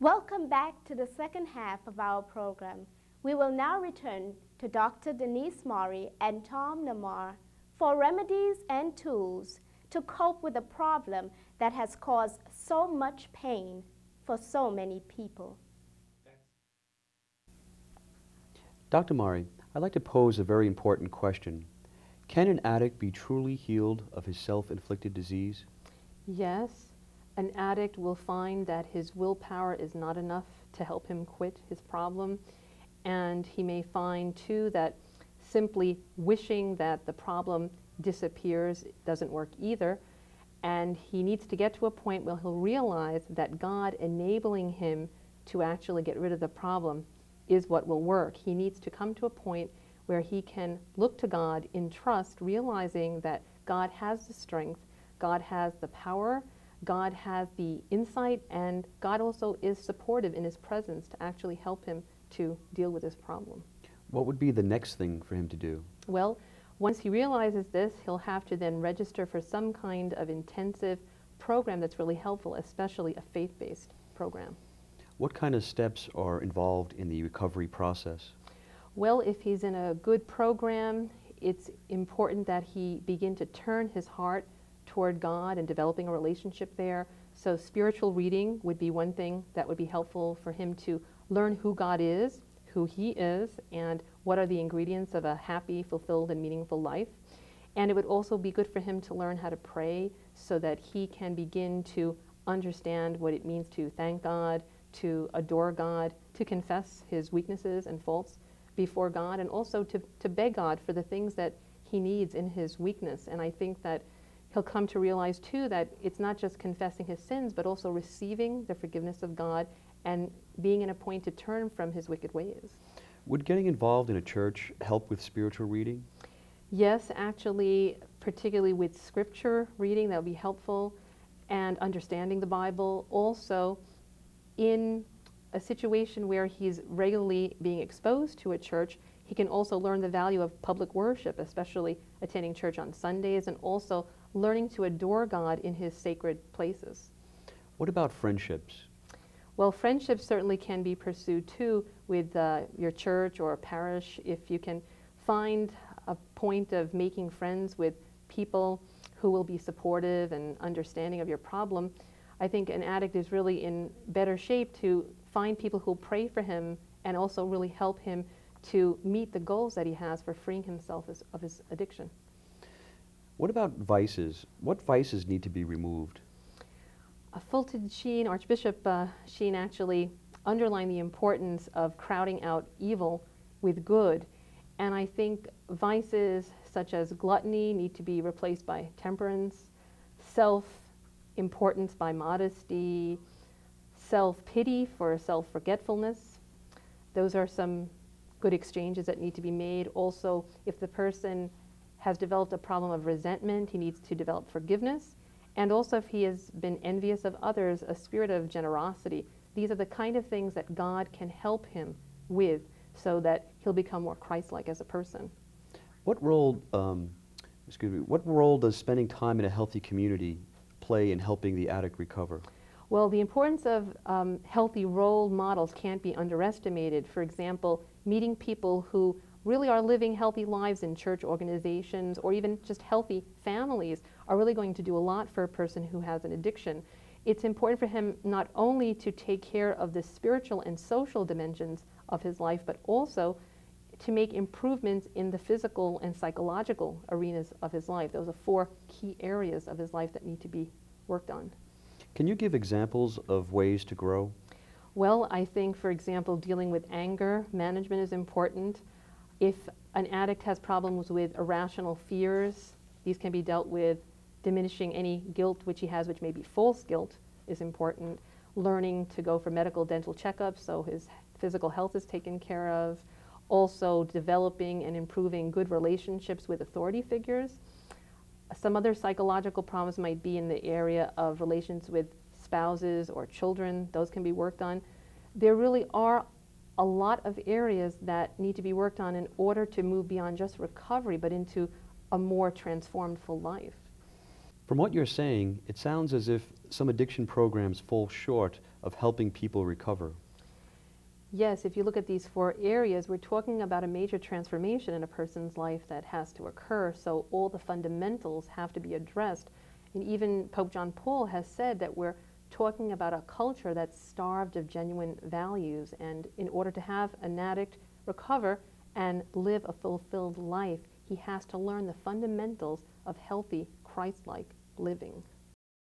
Welcome back to the second half of our program. We will now return to Dr. Denise Mari and Tom Namar for remedies and tools to cope with a problem that has caused so much pain for so many people. Dr. Mari, I'd like to pose a very important question. Can an addict be truly healed of his self-inflicted disease? Yes, an addict will find that his willpower is not enough to help him quit his problem, and he may find too that simply wishing that the problem disappears doesn't work either, and he needs to get to a point where he'll realize that God enabling him to actually get rid of the problem is what will work. He needs to come to a point where he can look to God in trust, realizing that God has the strength, God has the power, God has the insight, and God also is supportive in his presence to actually help him to deal with this problem. What would be the next thing for him to do? Well, once he realizes this, he'll have to then register for some kind of intensive program that's really helpful, especially a faith-based program. What kind of steps are involved in the recovery process? Well, if he's in a good program, it's important that he begin to turn his heart toward God and developing a relationship there. So spiritual reading would be one thing that would be helpful for him to learn who God is, who he is, and what are the ingredients of a happy, fulfilled, and meaningful life. And it would also be good for him to learn how to pray so that he can begin to understand what it means to thank God, to adore God, to confess his weaknesses and faults before God, and also to beg God for the things that he needs in his weakness. And I think that he'll come to realize too that it's not just confessing his sins, but also receiving the forgiveness of God and being in a point to turn from his wicked ways. Would getting involved in a church help with spiritual reading? Yes, actually, particularly with scripture reading, that would be helpful, and understanding the Bible. Also, in a situation where he's regularly being exposed to a church, he can also learn the value of public worship, especially attending church on Sundays, and also learning to adore God in his sacred places. What about friendships? Well, friendships certainly can be pursued too with your church or parish. If you can find a point of making friends with people who will be supportive and understanding of your problem, I think an addict is really in better shape to find people who will pray for him and also really help him to meet the goals that he has for freeing himself of his addiction. What about vices? What vices need to be removed? Fulton Sheen, Archbishop Sheen actually underlined the importance of crowding out evil with good. And I think vices such as gluttony need to be replaced by temperance, self-importance by modesty, self-pity for self-forgetfulness. Those are some good exchanges that need to be made. Also, if the person has developed a problem of resentment, he needs to develop forgiveness. And also, if he has been envious of others, a spirit of generosity. These are the kind of things that God can help him with so that he'll become more Christ-like as a person. What role, what role does spending time in a healthy community play in helping the addict recover? Well, the importance of healthy role models can't be underestimated. For example, meeting people who really are living healthy lives in church organizations or even just healthy families are really going to do a lot for a person who has an addiction. It's important for him not only to take care of the spiritual and social dimensions of his life, but also to make improvements in the physical and psychological arenas of his life. Those are 4 key areas of his life that need to be worked on. Can you give examples of ways to grow? Well, I think, for example, dealing with anger management is important. If an addict has problems with irrational fears, these can be dealt with. Diminishing any guilt which he has, which may be false guilt, is important. Learning to go for medical dental checkups so his physical health is taken care of. Also developing and improving good relationships with authority figures. Some other psychological problems might be in the area of relations with spouses or children. Those can be worked on. There really are a lot of areas that need to be worked on in order to move beyond just recovery, but into a more transformed full life. From what you're saying, it sounds as if some addiction programs fall short of helping people recover. Yes, if you look at these 4 areas, we're talking about a major transformation in a person's life that has to occur, so all the fundamentals have to be addressed. And even Pope John Paul has said that we're talking about a culture that's starved of genuine values, and in order to have an addict recover and live a fulfilled life, he has to learn the fundamentals of healthy, Christ-like living.